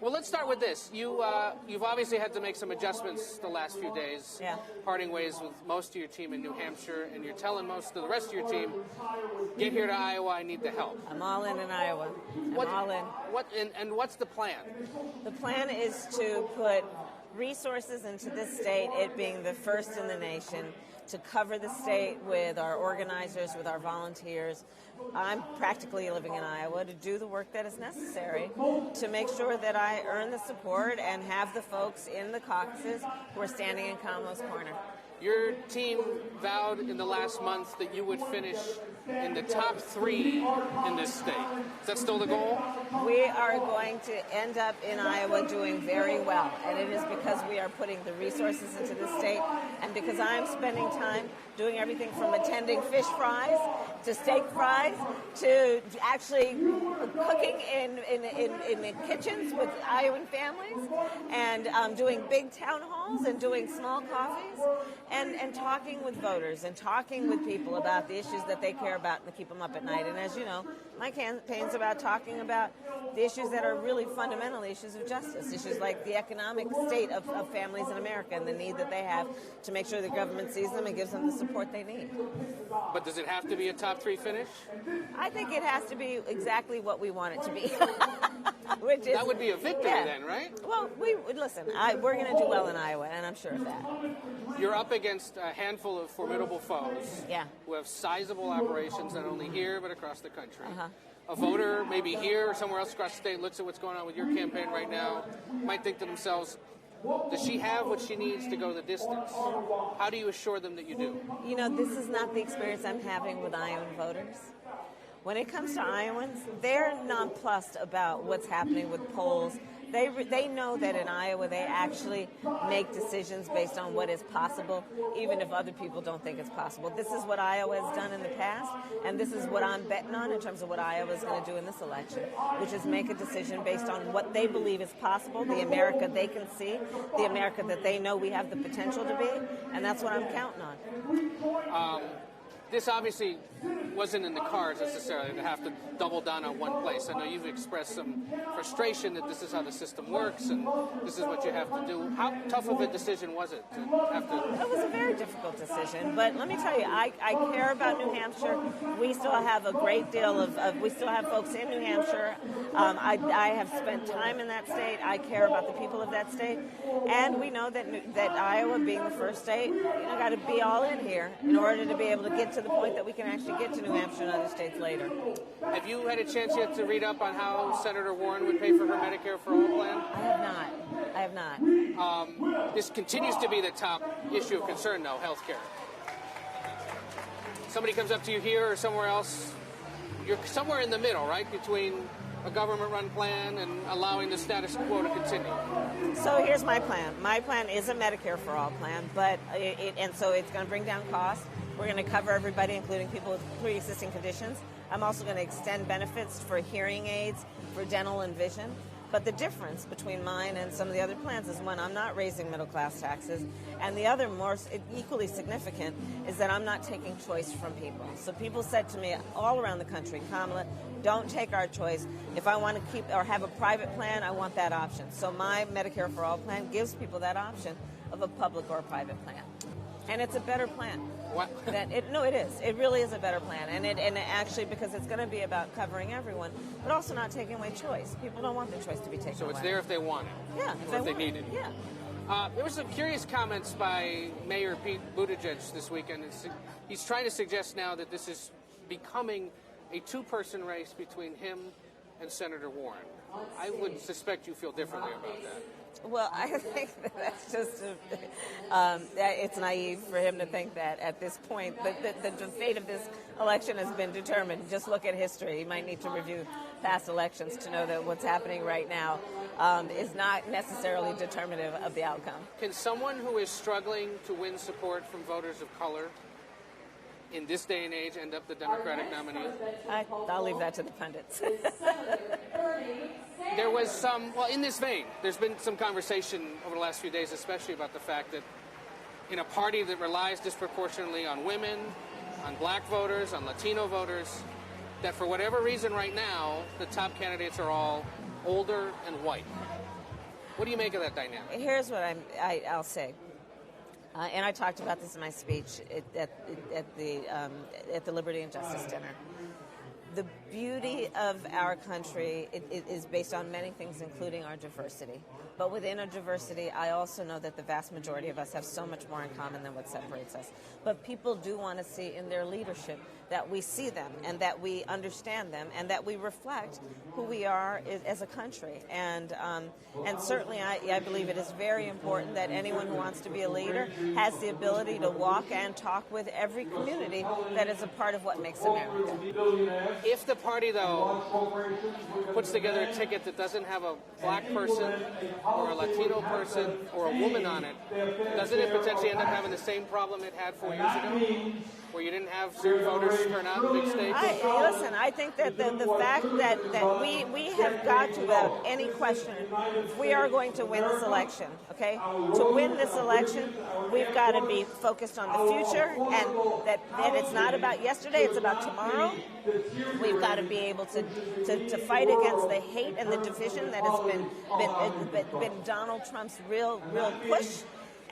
Well, let's start with this. You've obviously had to make some adjustments the last few days, Yeah. parting ways with most of your team in New Hampshire, and you're telling most of the rest of your team, get here to Iowa, I need the help. I'm all in Iowa. I'm all in. And what's the plan? The plan is to put resources into this state, it being the first in the nation, to cover the state with our organizers, with our volunteers. I'm practically living in Iowa to do the work that is necessary to make sure that I earn the support and have the folks in the caucuses who are standing in Kamala's corner. Your team vowed in the last month that you would finish in the top 3 in this state. Is that still the goal? We are going to end up in Iowa doing very well, and it is because we are putting the resources into the state, and because I'm spending time doing everything from attending fish fries to steak fries to actually cooking in the kitchens with Iowan families, and doing big town halls and doing small coffees, and talking with voters and talking with people about the issues that they care about and keep them up at night. And as you know, my campaign's about talking about the issues that are really fundamental issues of justice, issues like the economic state of families in America and the need that they have to make sure the government sees them and gives them the support they need. But does it have to be a top 3 finish? I think it has to be exactly what we want it to be. Which is, that would be a victory then, right? Well, listen, we're going to do well in Iowa, and I'm sure of that. You're up against a handful of formidable foes who have sizable operations not only here but across the country. A voter, maybe here or somewhere else across the state, looks at what's going on with your campaign right now, might think to themselves, does she have what she needs to go the distance? How do you assure them that you do? You know, this is not the experience I'm having with Iowan voters. When it comes to Iowans, they're nonplussed about what's happening with polls. They know that in Iowa they actually make decisions based on what is possible, even if other people don't think it's possible. This is what Iowa has done in the past, and this is what I'm betting on in terms of what Iowa is going to do in this election, which is make a decision based on what they believe is possible, the America they can see, the America that they know we have the potential to be, and that's what I'm counting on. This obviously wasn't in the cards necessarily to have to double down on one place. I know you've expressed some frustration that this is how the system works and this is what you have to do. How tough of a decision was it to have to? It was a very difficult decision, but let me tell you, I care about New Hampshire. We still have a great deal we still have folks in New Hampshire. I have spent time in that state. I care about the people of that state, and we know that Iowa, being the first state, got to be all in here in order to be able to get to the point that we can actually get to New Hampshire and other states later. Have you had a chance yet to read up on how Senator Warren would pay for her Medicare for All plan? I have not. This continues to be the top issue of concern, though, health care. Somebody comes up to you here or somewhere else, you're somewhere in the middle, right, between a government-run plan and allowing the status quo to continue. So here's my plan. My plan is a Medicare for All plan, and so it's going to bring down costs. We're going to cover everybody, including people with pre-existing conditions. I'm also going to extend benefits for hearing aids, for dental and vision. But the difference between mine and some of the other plans is, one, I'm not raising middle-class taxes, and the other, more equally significant, is that I'm not taking choice from people. So people said to me all around the country, Kamala, don't take our choice. If I want to keep or have a private plan, I want that option. So my Medicare for All plan gives people that option of a public or a private plan. And it's a better plan. What? No, it is. It really is a better plan. And actually, because it's going to be about covering everyone, but also not taking away choice. People don't want their choice to be taken away. So it's there if they want it. Yeah. Or if they need it. Yeah. There were some curious comments by Mayor Pete Buttigieg this weekend. He's trying to suggest now that this is becoming a two-person race between him and Senator Warren. I would suspect you feel differently about that. Well, I think that's just, it's naive for him to think that at this point. The fate of this election has been determined. Just look at history. You might need to review past elections to know that what's happening right now is not necessarily determinative of the outcome. Can someone who is struggling to win support from voters of color in this day and age end up the Democratic nominee? I'll leave that to the pundits. There was some, well, in this vein, there's been some conversation over the last few days, especially about the fact that in a party that relies disproportionately on women, on black voters, on Latino voters, that for whatever reason right now, the top candidates are all older and white. What do you make of that dynamic? Here's what I'll say. And I talked about this in my speech at the Liberty and Justice Dinner. The beauty of our country is based on many things, including our diversity. But within our diversity, I also know that the vast majority of us have so much more in common than what separates us. But people do want to see in their leadership that we see them and that we understand them and that we reflect who we are as a country. And certainly I believe it is very important that anyone who wants to be a leader has the ability to walk and talk with every community that is a part of what makes America. If the party, though, puts together a ticket that doesn't have a black person or a Latino person or a woman on it, doesn't it potentially end up having the same problem it had 4 years ago, where you didn't have certain voters turn out in big states? Listen, I think that the fact that we have got to, without any question, if we are going to win this election, okay? To win this election, we've got to be focused on the future, and that it's not about yesterday, it's about tomorrow. We've got to be able to fight against the hate and the division that has been Donald Trump's real push.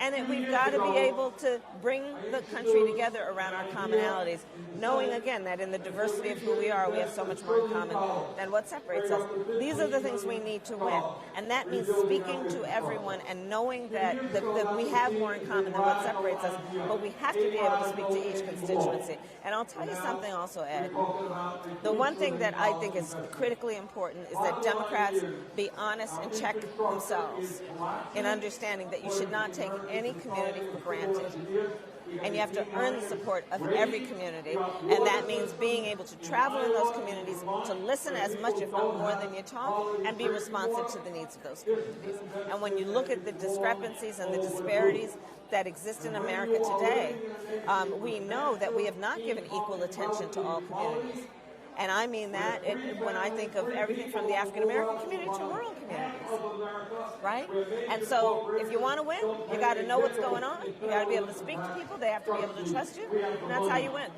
And that we've got to be able to bring the country together around our commonalities, knowing, again, that in the diversity of who we are, we have so much more in common than what separates us. These are the things we need to win. And that means speaking to everyone and knowing that we have more in common than what separates us, but we have to be able to speak to each constituency. And I'll tell you something also, Ed. The one thing that I think is critically important is that Democrats be honest and check themselves in understanding that you should not take any community for granted. And you have to earn the support of every community. And that means being able to travel in those communities, to listen as much, if not more than you talk, and be responsive to the needs of those communities. And when you look at the discrepancies and the disparities that exist in America today, we know that we have not given equal attention to all communities. And I mean that when I think of everything from the African-American community to rural communities, right? And so if you want to win, you got to know what's going on. You got to be able to speak to people. They have to be able to trust you. And that's how you win.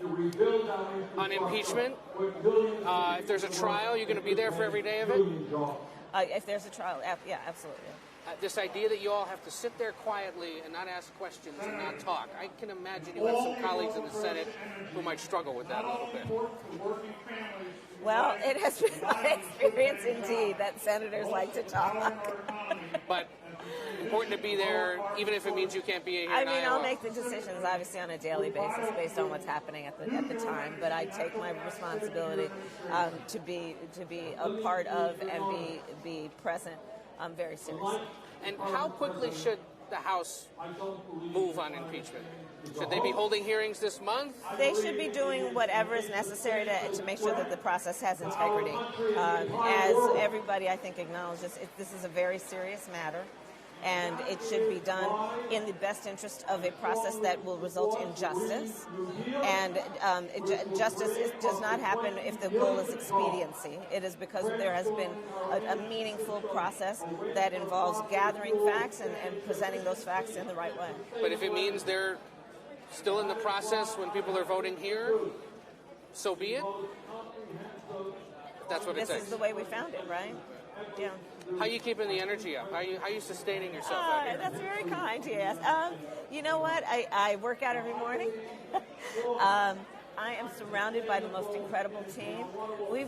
On impeachment, if there's a trial, you're going to be there for every day of it? If there's a trial, yeah, absolutely. This idea that you all have to sit there quietly and not ask questions and not talk. I can imagine you have some colleagues in the Senate who might struggle with that a little bit. Well, it has been my experience indeed that senators like to talk. But important to be there, even if it means you can't be here. I mean, I'll make the decisions obviously on a daily basis based on what's happening at the time. But I take my responsibility to be a part of and be present very seriously. And how quickly should the House move on impeachment? Should they be holding hearings this month? They should be doing whatever is necessary to make sure that the process has integrity. As everybody, I think, acknowledges, this is a very serious matter. And it should be done in the best interest of a process that will result in justice. And justice does not happen if the goal is expediency. It is because there has been a meaningful process that involves gathering facts and presenting those facts in the right way. But if it means they're still in the process when people are voting here, so be it? If that's what it takes. This is the way we found it, right? Yeah. How are you keeping the energy up? How are you sustaining yourself out here? That's very kind, yes. You know what? I work out every morning. I am surrounded by the most incredible team. We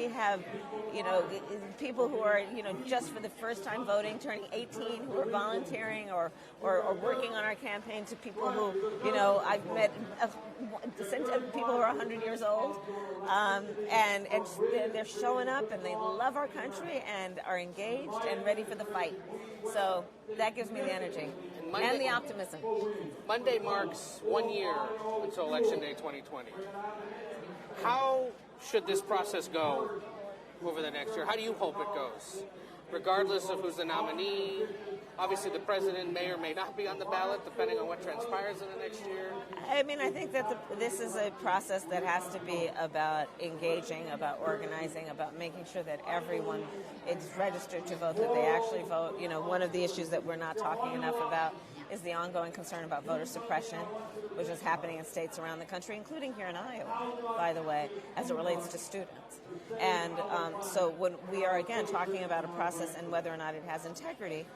have, people who are, just for the first time voting, turning 18, who are volunteering or working on our campaign, to people who, I've met people who are 100 years old, and they're showing up and they love our country and are engaged and ready for the fight. So that gives me the energy and the optimism. Monday marks 1 year until Election Day 2020. How should this process go over the next year? How do you hope it goes? Regardless of who's the nominee, obviously the president may or may not be on the ballot, depending on what transpires in the next year. I mean, I think that this is a process that has to be about engaging, about organizing, about making sure that everyone is registered to vote, that they actually vote. One of the issues that we're not talking enough about is the ongoing concern about voter suppression, which is happening in states around the country, including here in Iowa, by the way, as it relates to students. And so when we are, again, talking about a process and whether or not it has integrity,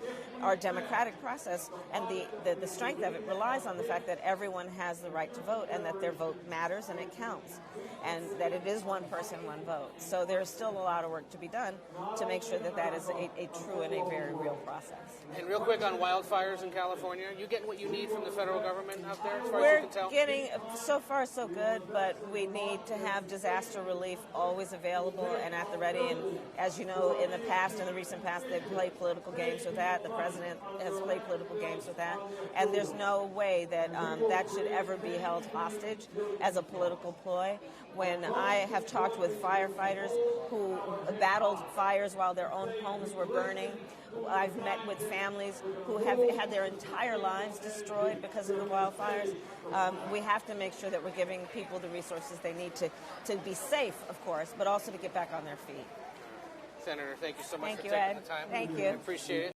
our democratic process and the strength of it relies on the fact that everyone has the right to vote and that their vote matters and it counts, and that it is one person, one vote. So there's still a lot of work to be done to make sure that that is a true and a very real process. And real quick on wildfires in California, you getting what you need from the federal government out there, as far We're as you can tell? getting, so far so good, but we need to have disaster relief always available and at the ready. And as you know, in the recent past, they've played political games with that. The president has played political games with that. And there's no way that that should ever be held hostage as a political ploy. When I have talked with firefighters who battled fires while their own homes were burning, I've met with families who have had their entire lives destroyed because of the wildfires. We have to make sure that we're giving people the resources they need to be safe, of course, but also to get back on their feet. Senator, thank you so much Thank for you, taking Ed. the time. Thank you. I appreciate it.